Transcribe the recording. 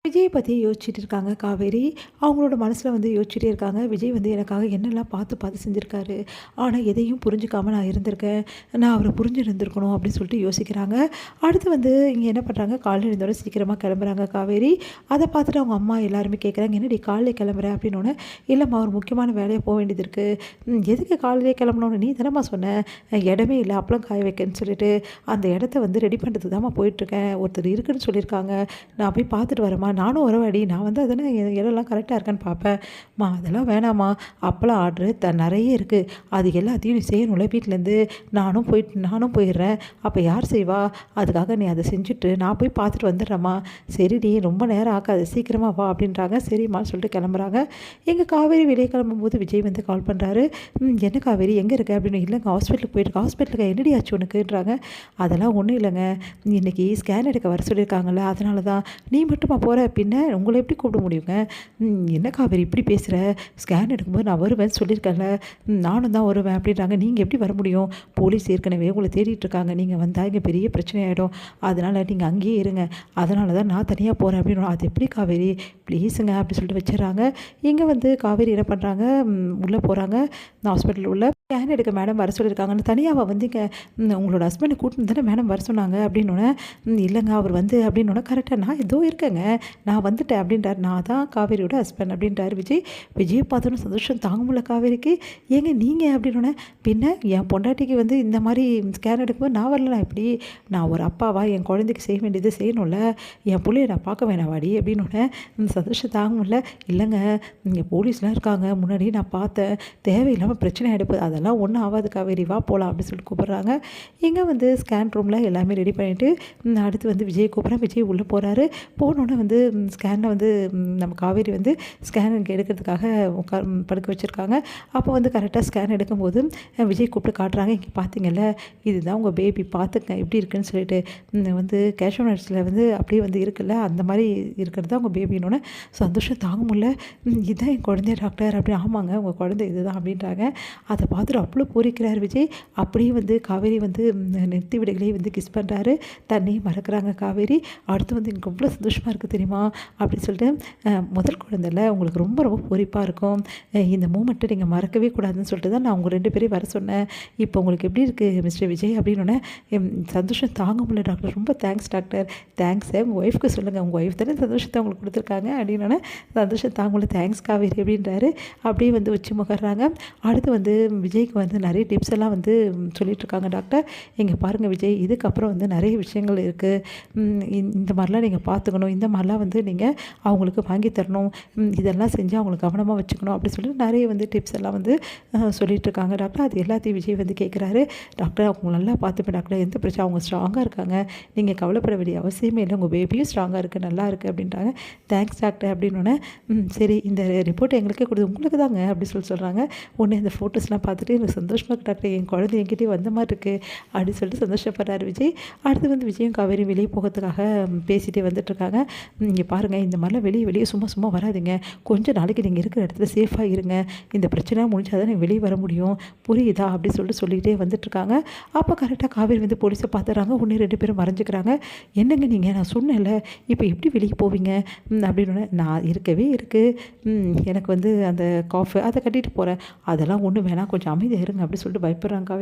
விஜய் பற்றி யோசிச்சுட்டு இருக்காங்க காவேரி. அவங்களோட மனசில் வந்து யோசிச்சுட்டே இருக்காங்க. விஜய் வந்து எனக்காக என்னெல்லாம் பார்த்து பார்த்து செஞ்சுருக்காரு. ஆனால் எதையும் புரிஞ்சுக்காம நான் இருந்திருக்கேன். நான் அவரை புரிஞ்சிருந்திருக்கணும் அப்படின்னு சொல்லிட்டு யோசிக்கிறாங்க. அடுத்து வந்து இங்கே என்ன பண்ணுறாங்க, காலையில் எழுந்தோட சீக்கிரமாக கிளம்புறாங்க காவேரி. அதை பார்த்துட்டு அவங்க அம்மா எல்லாருமே கேட்குறாங்க, என்னடி காலையிலே கிளம்புற அப்படின்னோடனே, இல்லைம்மா ஒரு முக்கியமான வேலையாக போக வேண்டியது இருக்குது. எதுக்கு காலையிலே கிளம்பணும்னு நீ தானம்மா சொன்ன, இடமே இல்லை அப்பளம் காய வைக்கன்னு சொல்லிட்டு அந்த இடத்த வந்து ரெடி பண்ணுறதுக்கு தான்மா போயிட்டுருக்கேன். ஒருத்தர் இருக்குன்னு சொல்லியிருக்காங்க, நான் போய் பார்த்துட்டு வரேம்மா. நானும் வரவாடி, நான் வந்து அதனால் இடம்லாம் கரெக்டாக இருக்கான்னு பார்ப்பேன். அதெல்லாம் வேணாம்மா, அப்போலாம் ஆர்டரு நிறைய இருக்குது, அது எல்லாத்தையும் நீ செய்யணும்ல வீட்டிலேருந்து. நானும் போயிடுறேன், அப்போ யார் செய்வா? அதுக்காக நீ அதை செஞ்சுட்டு நான் போய் பார்த்துட்டு வந்துடுறேம்மா. சரி நீ ரொம்ப நேரம் ஆக்காது, சீக்கிரமாக வா அப்படின்றாங்க. சரிம்மான்னு சொல்லிட்டு கிளம்புறாங்க. எங்கள் காவேரி வெளியே கிளம்பும்போது விஜய் வந்து கால் பண்ணுறாரு. என்ன காவேரி எங்கே இருக்க அப்படின்னு. இல்லைங்க ஹாஸ்பிட்டலுக்கு போயிட்டு. ஹாஸ்பிட்டலுக்கு என்னடி ஆச்சு உனக்குன்றாங்க. அதெல்லாம் ஒன்றும் இல்லைங்க, இன்றைக்கி ஸ்கேன் எடுக்க வர சொல்லியிருக்காங்கல்ல, அதனால தான். நீ மட்டுமா போகிற, பின்ன உங்களை எப்படி கூப்பிட முடியுங்க? என்ன காவேரி இப்படி பேசுகிற, ஸ்கேன் எடுக்கும்போது நான் வருவேன்னு சொல்லியிருக்கேன்ல, நானும் தான் வருவேன் அப்படின்றாங்க. நீங்கள் எப்படி வர முடியும்? போலீஸ் ஏற்கனவே உங்களை தேடிட்டு இருக்காங்க, நீங்கள் வந்தால் இங்கே பெரிய பிரச்சனை ஆகிடும், அதனால் நீங்கள் அங்கேயே இருங்க, அதனால தான் நான் தனியாக போகிறேன் அப்படின்னு. அது எப்படி காவேரி ப்ளீஸுங்க அப்படி சொல்லிட்டு வச்சிடறாங்க. இங்கே வந்து காவேரி என்ன பண்ணுறாங்க, உள்ளே போகிறாங்க. ஹாஸ்பிட்டல் உள்ள ஸ்கேன் எடுக்க மேடம் வர சொல்லியிருக்காங்கன்னு. தனியாக வந்து இங்கே உங்களோட ஹஸ்பண்டை கூட்டின்னு தானே மேடம் வர சொன்னாங்க அப்படின்னோடனே, இல்லைங்க அவர் வந்து அப்படின்னோடனே, கரெக்டாக நான் ஏதோ இருக்கேங்க, நான் வந்துட்டேன் அப்படின்றார். நான் தான் காவேரியோட ஹஸ்பண்ட் அப்படின்றார் விஜய். விஜய் பார்த்தோன்னு சந்தோஷம் தாங்க முடியல காவேரிக்கு. ஏங்க நீங்கள் அப்படின்னோடனே, பின்ன என் பொண்டாட்டிக்கு வந்து இந்த மாதிரி ஸ்கேன் எடுக்கும்போது நான் வரல, எப்படி நான் ஒரு அப்பாவா என் குழந்தைக்கு செய்ய வேண்டியது செய்யணும்ல, என் பிள்ளைய நான் பார்க்க வேணாம் வாடி அப்படின்னோடனே சந்தோஷம் தாங்க முடியல. இல்லைங்க இங்கே போலீஸ்லாம் இருக்காங்க, முன்னாடி நான் பார்த்தேன், தேவையில்லாமல் பிரச்சனை எடுப்பது, அதெல்லாம் ஒன்றும் ஆகாது காவேரி வா போகலாம் அப்படின்னு சொல்லிட்டு கூப்பிட்றாங்க. இங்கே வந்து ஸ்கேன் ரூமில் எல்லாமே ரெடி பண்ணிவிட்டு அடுத்து வந்து விஜய் கூப்பிட்றேன். விஜய் உள்ளே போகிறாரு. போனோடனே வந்து ஸ்கேனில் வந்து நம்ம காவேரி வந்து ஸ்கேன் எடுக்கிறதுக்காக படுக்க வச்சுருக்காங்க. அப்போ வந்து கரெக்டாக ஸ்கேன் எடுக்கும்போது விஜய் கூப்பிட்டு காட்டுறாங்க. இங்கே பார்த்தீங்கல்ல, இதுதான் உங்கள் பேபி, பார்த்துங்க எப்படி இருக்குன்னு சொல்லிட்டு. வந்து கேஷ் நர்ஸில் வந்து அப்படியே வந்து இருக்குல்ல, அந்த மாதிரி இருக்கிறது தான் உங்கள் பேபின்னொன்னே சந்தோஷம் தாங்க முடியல. இதுதான் என் குழந்தைய டாக்டர் அப்படி. ஆமாங்க உங்கள் குழந்தை இதுதான் அப்படின்றாங்க. அதை பார்த்துட்டு அவ்வளோ பூரிக்கிறார் விஜய். அப்படியே வந்து காவேரி வந்து நெத்தி விடைகளே வந்து கிஸ் பண்ணுறாரு. தண்ணியை மறக்கிறாங்க காவேரி. அடுத்து வந்து எனக்கு எவ்வளோ சந்தோஷமாக இருக்குது தெரியுமா அப்படின்னு சொல்லிட்டு, முதல் குழந்தைல உங்களுக்கு ரொம்ப ரொம்ப பொறிப்பாக இருக்கும், இந்த மூமெண்ட்டை நீங்கள் மறக்கவே கூடாதுன்னு சொல்லிட்டு தான் நான் உங்கள் 2 பேரையும் வர சொன்னேன். இப்போ உங்களுக்கு எப்படி இருக்குது மிஸ்டர் விஜய் அப்படின்னோடனே, சந்தோஷம் தாங்க முடியல டாக்டர், ரொம்ப தேங்க்ஸ் டாக்டர். தேங்க்ஸை உங்கள் ஒய்ஃப்க்கு சொல்லுங்கள், உங்கள் ஒய்ஃப் தானே சந்தோஷத்தை உங்களுக்கு கொடுத்துருக்காங்க அப்படின்னோடனே, சந்தோஷம் தாங்க முடியல, தேங்க்ஸ் காவேரி அப்படின்றாரு. அப்படியே வந்து உச்சி முகர்றாங்க. அடுத்து வந்து விஜய்க்கு வந்து நிறைய டிப்ஸ் எல்லாம் வந்து சொல்லிகிட்ருக்காங்க டாக்டர். இங்கே பாருங்கள் விஜய், இதுக்கப்புறம் வந்து நிறைய விஷயங்கள் இருக்குது, இந்த மாதிரிலாம் நீங்கள் பார்த்துக்கணும், இந்த மாதிரிலாம் வந்து நீங்கள் அவங்களுக்கு வாங்கி தரணும், இதெல்லாம் செஞ்சு அவங்களை கவனமாக வச்சுக்கணும் அப்படி சொல்லிட்டு நிறைய வந்து டிப்ஸ் எல்லாம் வந்து சொல்லிகிட்ருக்காங்க டாக்டர். அது எல்லாத்தையும் விஜய் வந்து கேட்குறாரு. டாக்டர் அவங்க நல்லா பார்த்துப்பேன் டாக்டர், எந்த பிரச்சனை, அவங்க ஸ்ட்ராங்காக இருக்காங்க, நீங்கள் கவலைப்பட வேண்டிய அவசியமே இல்லை, உங்கள் பேபியும் ஸ்ட்ராங்காக இருக்குது, நல்லா இருக்குது அப்படின்றாங்க. தேங்க்ஸ் டாக்டர் அப்படின்னோடனே, சரி இந்த ரிப்போர்ட் எங்களுக்கே கொடுத்து உங்களுக்கு தாங்க அப்படி சொல்கிறாங்க. உடனே இந்த ஃபோட்டோஸ்லாம் பார்த்துட்டு எனக்கு சந்தோஷமாக இருக்குது டாக்டர், என் குழந்தை என்கிட்டே வந்த மாதிரி இருக்குது அப்படின்னு சொல்லிட்டு சந்தோஷப்படுறாரு விஜய். அடுத்து வந்து விஜயும் காவேரி வெளியே போகிறதுக்காக பேசிகிட்டே வந்துட்டுருக்காங்க. இங்கே பாருங்கள், இந்த மாதிரிலாம் வெளியே சும்மா வராதிங்க, கொஞ்சம் நாளைக்கு நீங்கள் இருக்கிற இடத்துல சேஃபாக இருங்க, இந்த பிரச்சனை முடிஞ்சால் தான் நீங்கள் வெளியே வர முடியும், புரியுதா அப்படி சொல்லிக்கிட்டே வந்துட்டுருக்காங்க. அப்போ கரெக்டாக காவேரி வந்து போலீஸை பார்த்துறாங்க. உடனே 2 பேரும் மறைஞ்சிக்கிறாங்க. என்னங்க நீங்கள், நான் சொன்னேன்ல இப்போ எப்படி வெளியே போவீங்க அப்படின்னு. நான் இருக்கவே இருக்குது, எனக்கு வந்து அந்த காஃபு அதை கட்டிட்டு போகிறேன், அதெல்லாம் ஒன்றும் வேணாம், கொஞ்சம் அமைதியாக இருங்க அப்படி சொல்லிட்டு பயப்படுறாங்க.